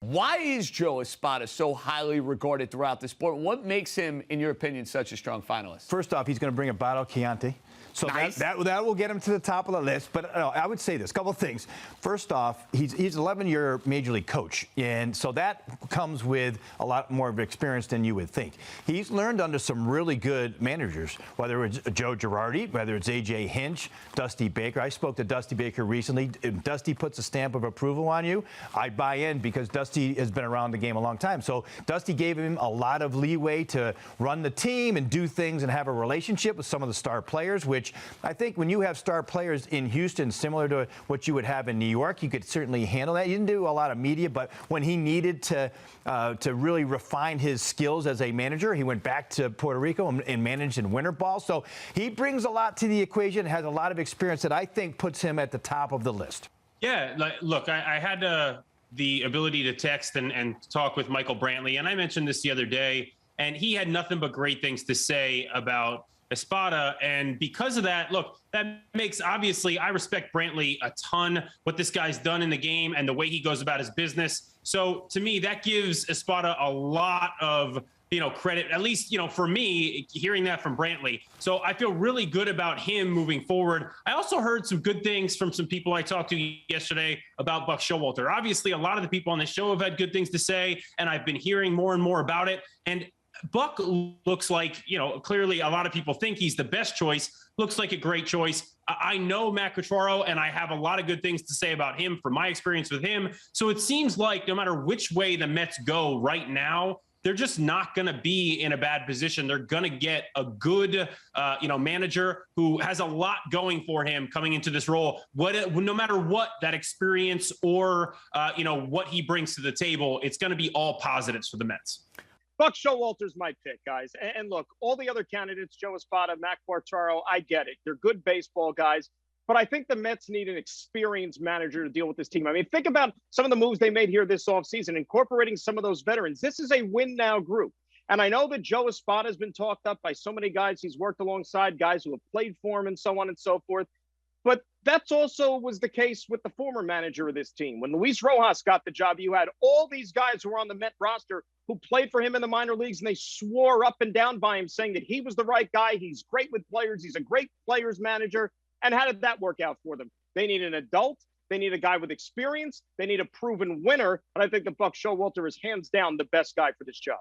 Why is Joe Espada so highly regarded throughout the sport? What makes him, in your opinion, such a strong finalist? First off, he's going to bring a bottle of Chianti. So nice. that will get him to the top of the list. But I would say this, couple of things. First off, he's an 11-year major league coach. And so that comes with a lot more of experience than you would think. He's learned under some really good managers, whether it's Joe Girardi, whether it's A.J. Hinch, Dusty Baker. I spoke to Dusty Baker recently. If Dusty puts a stamp of approval on you, I buy in because Dusty has been around the game a long time. So Dusty gave him a lot of leeway to run the team and do things and have a relationship with some of the star players, which I think when you have star players in Houston, similar to what you would have in New York, you could certainly handle that. He didn't do a lot of media, but when he needed to really refine his skills as a manager, he went back to Puerto Rico and managed in winter ball. So he brings a lot to the equation, has a lot of experience that I think puts him at the top of the list. Yeah, look, I had the ability to text and talk with Michael Brantley, and I mentioned this the other day, and he had nothing but great things to say about Espada. And because of that, look, that makes, obviously, I respect Brantley a ton, what this guy's done in the game and the way he goes about his business. So to me, that gives Espada a lot of, credit, at least, for me, hearing that from Brantley. So I feel really good about him moving forward. I also heard some good things from some people I talked to yesterday about Buck Showalter. Obviously, a lot of the people on the show have had good things to say, and I've been hearing more and more about it. And Buck looks like, clearly a lot of people think he's the best choice, looks like a great choice. I know Matt Quatraro, and I have a lot of good things to say about him from my experience with him. So it seems like no matter which way the Mets go right now, they're just not going to be in a bad position. They're going to get a good, manager who has a lot going for him coming into this role. No matter what that experience or, what he brings to the table, it's going to be all positives for the Mets. Buck Showalter's my pick, guys. And look, all the other candidates, Joe Espada, Matt Quatraro, I get it. They're good baseball guys. But I think the Mets need an experienced manager to deal with this team. I mean, think about some of the moves they made here this offseason, incorporating some of those veterans. This is a win-now group. And I know that Joe Espada has been talked up by so many guys he's worked alongside, guys who have played for him and so on and so forth. But that's also was the case with the former manager of this team. When Luis Rojas got the job, you had all these guys who were on the Met roster who played for him in the minor leagues, and they swore up and down by him, saying that he was the right guy. He's great with players. He's a great players manager. And how did that work out for them? They need an adult. They need a guy with experience. They need a proven winner. And I think that Buck Showalter is hands down the best guy for this job.